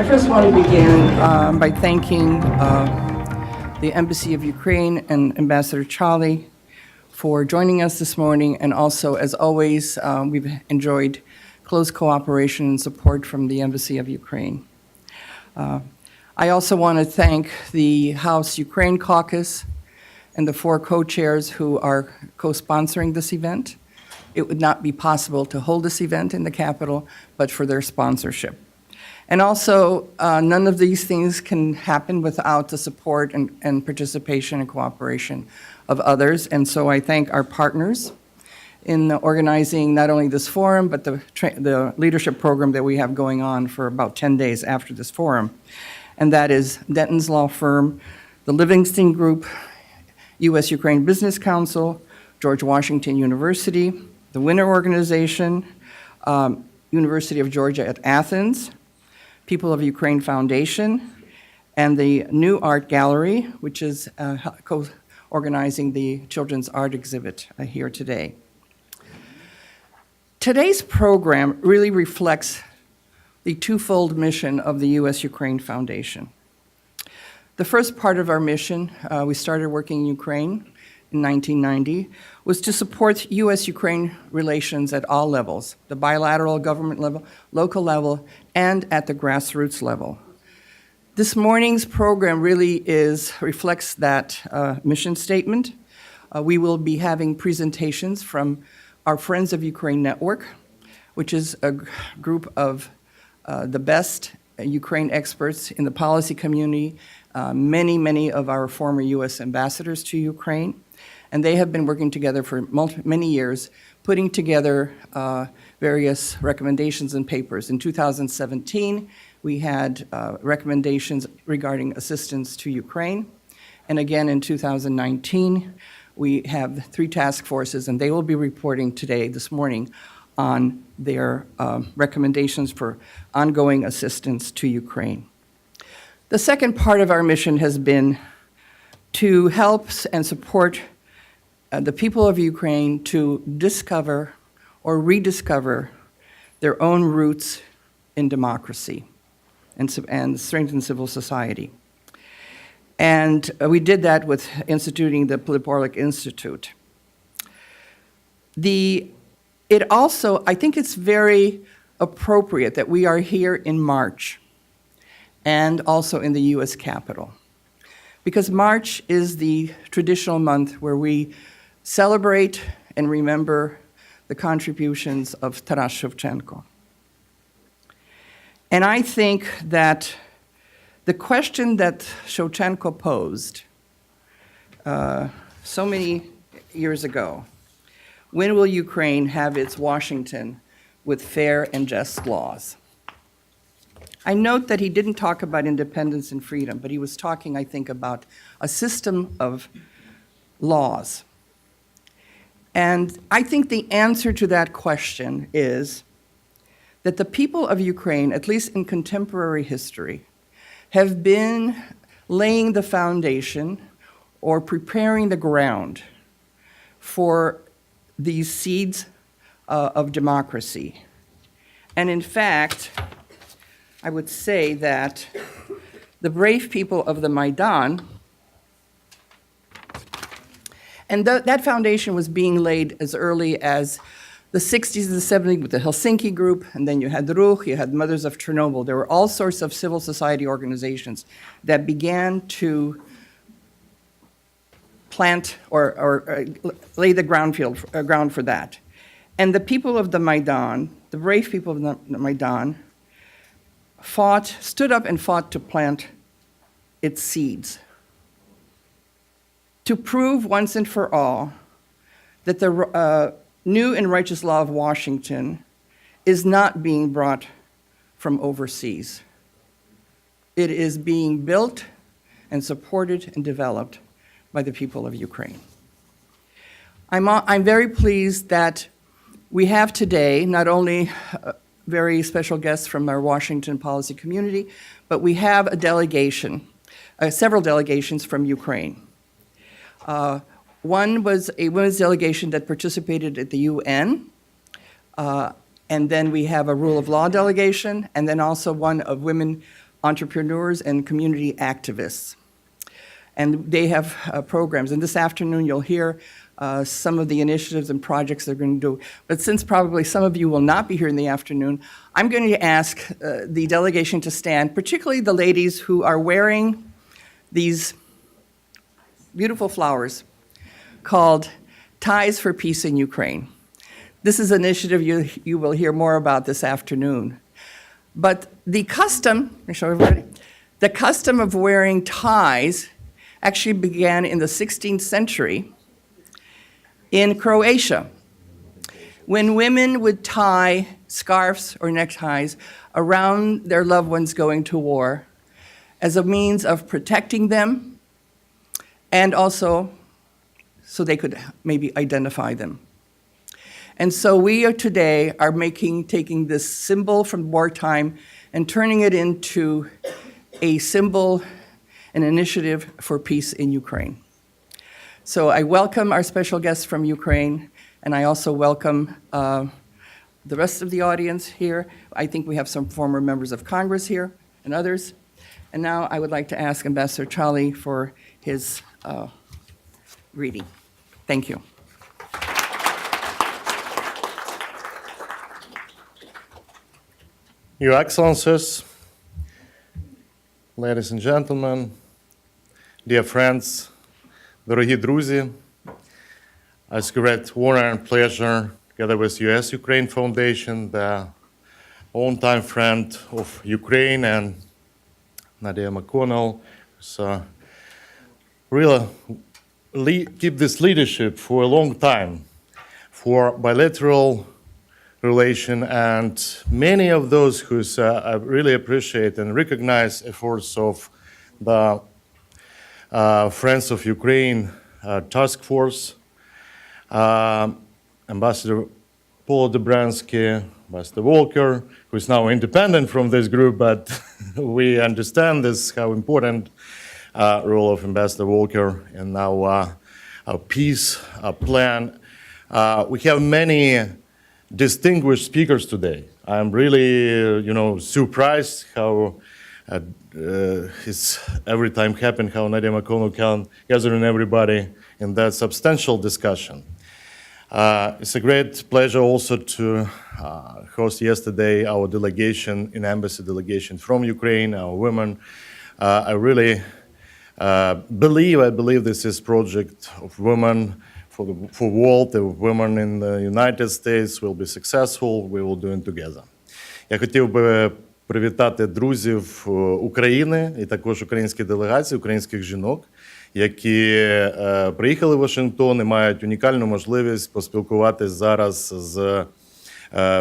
first want to begin by thanking the Embassy of Ukraine and Ambassador Charlie for joining us this morning, and also, as always, we've enjoyed close cooperation and support from the Embassy of Ukraine. I also want to thank the House Ukraine Caucus and the 4 co-chairs who are co-sponsoring this event. It would not be possible to hold this event in the Capitol but for their sponsorship. And also, none of these things can happen without the support and participation and cooperation of others. And so I thank our partners in organizing not only this forum, but the leadership program that we have going on for about 10 days after this forum. And that is Denton's Law Firm, the Livingston Group, U.S.-Ukraine Business Council, George Washington University, the Winter Organization, University of Georgia at Athens, People of Ukraine Foundation, and the New Art Gallery, which is co-organizing the children's art exhibit here today. Today's program really reflects the twofold mission of the U.S.-Ukraine Foundation. The first part of our mission, we started working in Ukraine in 1990, was to support U.S.-Ukraine relations at all levels, the bilateral government level, local level, and at the grassroots level. This morning's program really reflects that mission statement. We will be having presentations from our Friends of Ukraine Network, which is a group of the best Ukraine experts in the policy community, many of our former U.S. ambassadors to Ukraine. And they have been working together for many years, putting together various recommendations and papers. In 2017, we had recommendations regarding assistance to Ukraine. And again, in 2019, we have 3 task forces, and they will be reporting this morning, on their recommendations for ongoing assistance to Ukraine. The second part of our mission has been to help and support the people of Ukraine to discover or rediscover their own roots in democracy and strengthen civil society. And we did that with instituting the Politburo Institute. I think it's very appropriate that we are here in March and also in the U.S. Capitol, because March is the traditional month where we celebrate and remember the contributions of Taras Shevchenko. And I think that the question that Shevchenko posed so many years ago, when will Ukraine have its Washington with fair and just laws? I note that he didn't talk about independence and freedom, but he was talking, I think, about a system of laws. And I think the answer to that question is that the people of Ukraine, at least in contemporary history, have been laying the foundation or preparing the ground for these seeds of democracy. And in fact, I would say that the brave people of the Maidan, and that foundation was being laid as early as the 60s and the 70s with the Helsinki Group, and then you had the Ruch, you had Mothers of Chernobyl. There were all sorts of civil society organizations that began to plant or lay the ground for that. And the people of the Maidan, the brave people of the Maidan, stood up and fought to plant its seeds, to prove once and for all that the new and righteous law of Washington is not being brought from overseas. It is being built and supported and developed by the people of Ukraine. I'm very pleased that we have today not only very special guests from our Washington policy community, but we have a delegation, several delegations from Ukraine. One was a women's delegation that participated at the UN, and then we have a rule of law delegation, and then also one of women entrepreneurs, and community activists. And they have programs. And this afternoon, you'll hear some of the initiatives and projects they're going to do. But since probably some of you will not be here in the afternoon, I'm going to ask the delegation to stand, particularly the ladies who are wearing these beautiful flowers called Ties for Peace in Ukraine. This is an initiative you will hear more about this afternoon. But the custom, let me show everybody, the custom of wearing ties actually began in the 16th century in Croatia, when women would tie scarves or neckties around their loved ones going to war as a means of protecting them and also so they could maybe identify them. And so we today are taking this symbol from wartime and turning it into a symbol, an initiative for peace in Ukraine. So I welcome our special guests from Ukraine, and I also welcome the rest of the audience here. I think we have some former members of Congress here and others. And now I would like to ask Ambassador Chaly for his greeting. Thank you. Your Excellencies, ladies and gentlemen, dear friends, дорогі друзі, it's a great honor and pleasure, together with US-Ukraine Foundation, the longtime friend of Ukraine, and Nadia McConnell, so really keep this leadership for a long time for bilateral relation, and many of those who I really appreciate and recognize efforts of the Friends of Ukraine task force, Ambassador Paul Dobransky, Ambassador Volker, who is now independent from this group, but we understand this, how important role of Ambassador Volker in our peace plan. We have many distinguished speakers today. I'm really, surprised how it's every time happen how Nadia McConnell can gather everybody in that substantial discussion. It's a great pleasure also to host yesterday our delegation, an embassy delegation from Ukraine, our women. I really believe this is project of women for world, the women in the United States will be successful, we will do it together. Я хотів би привітати друзів України і також українські делегації, українських жінок, які приїхали в Вашингтон і мають унікальну можливість поспілкуватись зараз з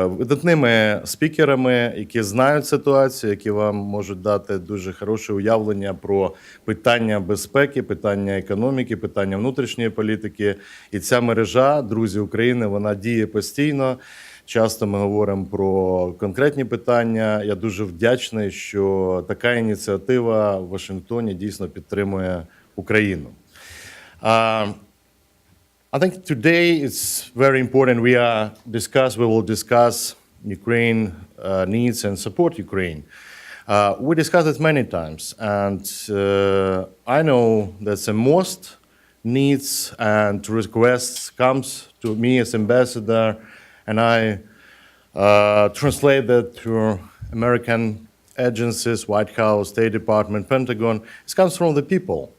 видатними спікерами, які знають ситуацію, які вам можуть дати дуже хороше уявлення про питання безпеки, питання економіки, питання внутрішньої політики. І ця мережа «Друзі України», вона діє постійно. Часто ми говоримо про конкретні питання. Я дуже вдячний, що така ініціатива в Вашингтоні дійсно підтримує Україну. I think today it's very important we will discuss Ukraine needs and support Ukraine. We discussed it many times, and I know that the most needs and requests comes to me as ambassador, and I translate that to American agencies, White House, State Department, Pentagon. It comes from the people.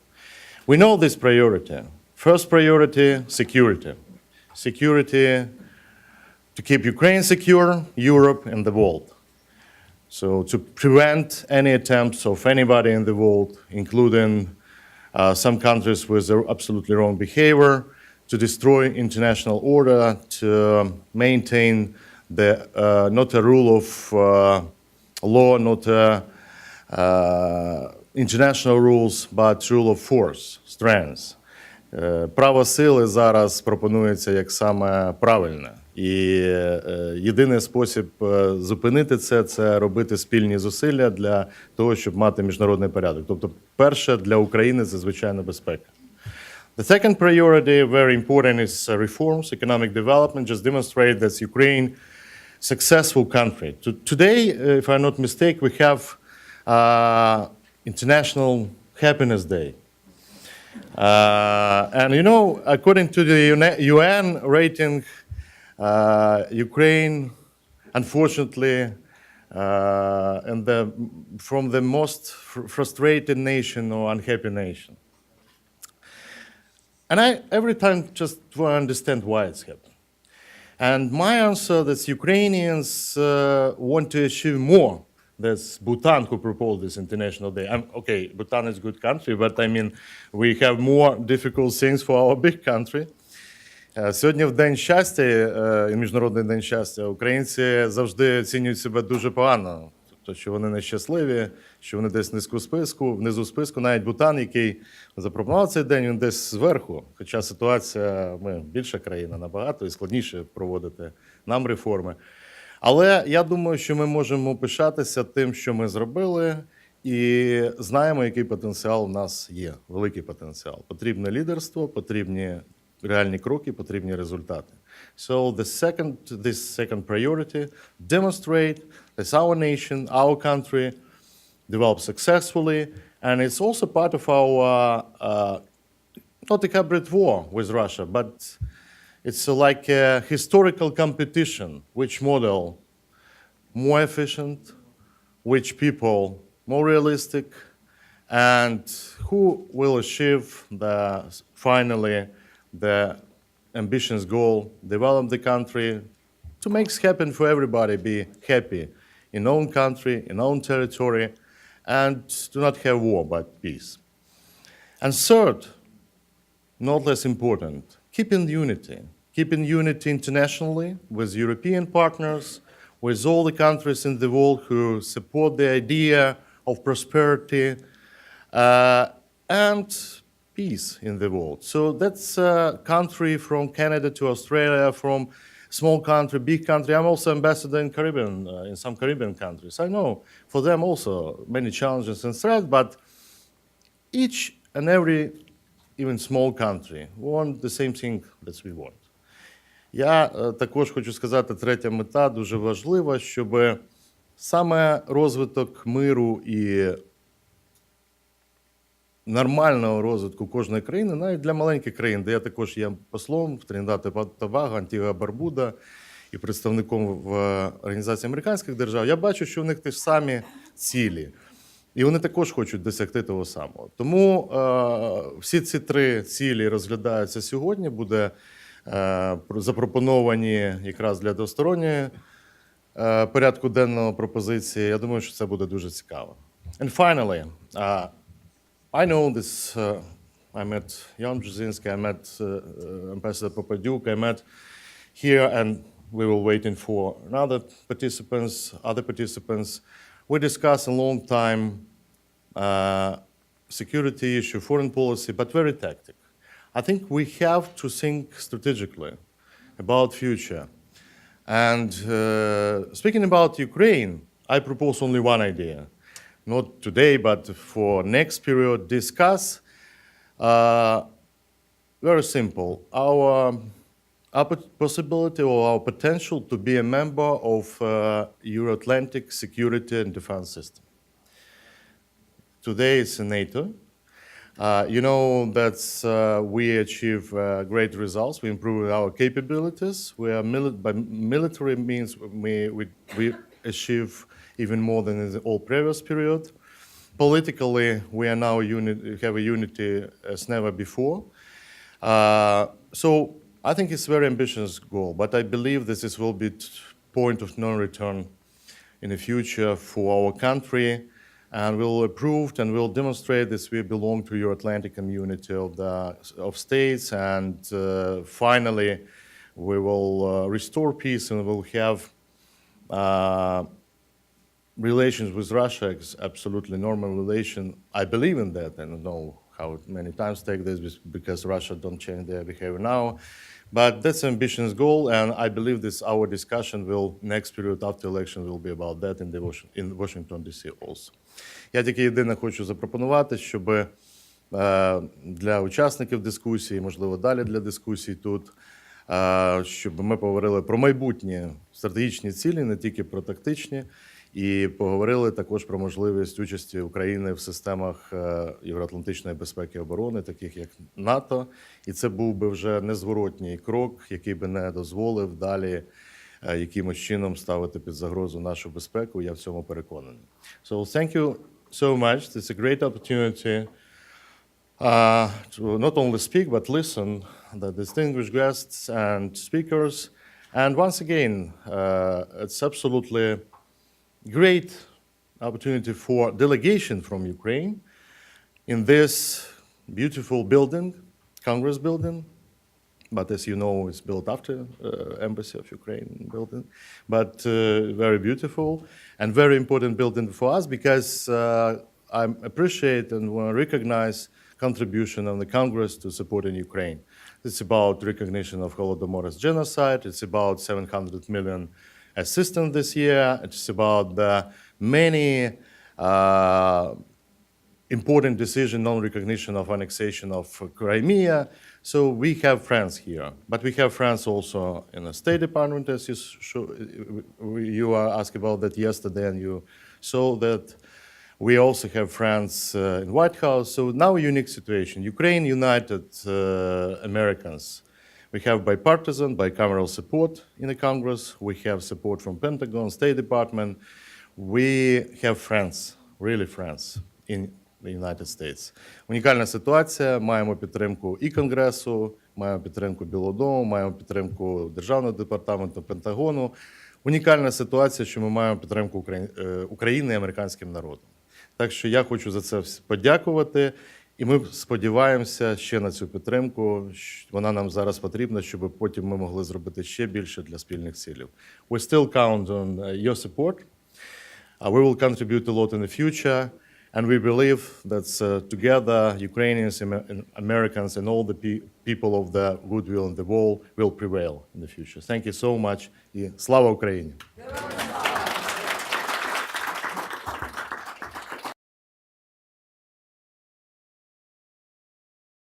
We know this priority. First priority, security. Security to keep Ukraine secure, Europe, and the world. So to prevent any attempts of anybody in the world, including some countries with absolutely wrong behavior, to destroy international order, to maintain the not a rule of law, not international rules, but rule of force, strength. Право сили зараз пропонується як саме правильне. І єдиний спосіб зупинити це робити спільні зусилля для того, щоб мати міжнародний порядок. Тобто, перше, для України – це, звичайно, безпека. The second priority, very important, is reforms, economic development, just demonstrate that Ukraine is a successful country. Today, if I'm not mistaken, we have International Happiness Day. And you know, according to the UN rating, Ukraine, unfortunately, from the most frustrated nation or unhappy nation. And I every time just want to understand why it's happening. And my answer is Ukrainians want to achieve more. That's Bhutan who proposed this International Day. Okay, Bhutan is a good country, but I mean, we have more difficult things for our big country. Сьогодні в День щастя, Міжнародний день щастя, українці завжди оцінюють себе дуже погано. Тобто, що вони нещасливі, що вони десь внизу списку. Навіть Бутан, який запропонував цей день, він десь зверху. Хоча ситуація, ми більша країна набагато і складніше проводити нам реформи. Але я думаю, що ми можемо пишатися тим, що ми зробили, і знаємо, який потенціал в нас є, великий потенціал. Потрібне лідерство, потрібні реальні кроки, потрібні результати. So this second priority, demonstrate that our nation, our country develops successfully, and it's also part of our, not a hybrid war with Russia, but it's like a historical competition, which model more efficient, which people more realistic, and who will achieve finally the ambitious goal, develop the country to make it happen for everybody, be happy in own country, in own territory, and do not have war, but peace. And third, not less important, keeping unity internationally with European partners, with all the countries in the world who support the idea of prosperity and peace in the world. So that's a country from Canada to Australia, from small country, big country. I'm also ambassador in Caribbean, in some Caribbean countries. I know for them also many challenges and threats, but each and every, even small country, want the same thing that we want. Я також хочу сказати, третя мета дуже важлива, щоб саме розвиток миру і нормального розвитку кожної країни, навіть для маленьких країн, де я також є послом в Тринидад і Тобаго, Антигуа, Барбуда і представником в Організації американських держав, я бачу, що в них ті ж самі цілі. І вони також хочуть досягти того самого. Тому всі ці три цілі розглядаються сьогодні, буде запропоновані якраз для двосторонньої порядку денного пропозиції. Я думаю, що це буде дуже цікаво. And finally, I know this, I met Jan Brzezinski, I met Ambassador Papadyuk, I met here, and we were waiting for other participants. We discussed a long time security issue, foreign policy, but very tactical. I think we have to think strategically about future. And speaking about Ukraine, I propose only one idea. Not today, but for next period, discuss very simple, our possibility or our potential to be a member of Euro-Atlantic security and defense system. Today it's NATO. You know that we achieve great results. We improve our capabilities. We are by military means we achieve even more than in the all previous period. Politically, we are now have a unity as never before. So I think it's a very ambitious goal, but I believe that this will be point of no-return in the future for our country, and we'll prove and we'll demonstrate that we belong to Euro-Atlantic community of states, and finally, we will restore peace and we'll have relations with Russia is absolutely normal relation. I believe in that. I don't know how many times take this because Russia don't change their behavior now. But that's an ambitious goal, and I believe this our discussion will next period after election will be about that in Washington DC also. Я тільки єдине хочу запропонувати, щоб для учасників дискусії, можливо, далі для дискусії тут, щоб ми поговорили про майбутні стратегічні цілі, не тільки про тактичні. і поговорили також про можливість участі України в системах євроатлантичної безпеки і оборони, таких як НАТО. І це був би вже незворотній крок, який би не дозволив далі якимось чином ставити під загрозу нашу безпеку. Я в цьому переконаний. So thank you so much. It's a great opportunity to not only speak but listen the distinguished guests and speakers. And once again, it's absolutely great opportunity for delegation from Ukraine in this beautiful building, Congress building. But as you know, it's built after Embassy of Ukraine building. But very beautiful and very important building for us because I appreciate and want to recognize contribution of the Congress to supporting Ukraine. It's about recognition of Holodomor's genocide. It's about 700 million assistance this year. It's about the many important decision, non-recognition of annexation of Crimea. So we have friends here, but we have friends also in the State Department, as you asked about that yesterday, and you saw that. We also have friends in White House. So now a unique situation. Ukraine united Americans. We have bipartisan, bicameral support in the Congress. We have support from Pentagon, State Department. We have friends, really friends in the United States. Унікальна ситуація. Маємо підтримку і Конгресу, маємо підтримку Білого дому, маємо підтримку Державного департаменту, Пентагону. Унікальна ситуація, що ми маємо підтримку України і американським народом. Так що я хочу за це подякувати, і ми сподіваємося ще на цю підтримку. Вона нам зараз потрібна, щоб потім ми могли зробити ще більше для спільних цілей. We still count on your support. We will contribute a lot in the future, and we believe that together Ukrainians, Americans, and all the people of the goodwill in the world will prevail in the future. Thank you so much. І слава Україні!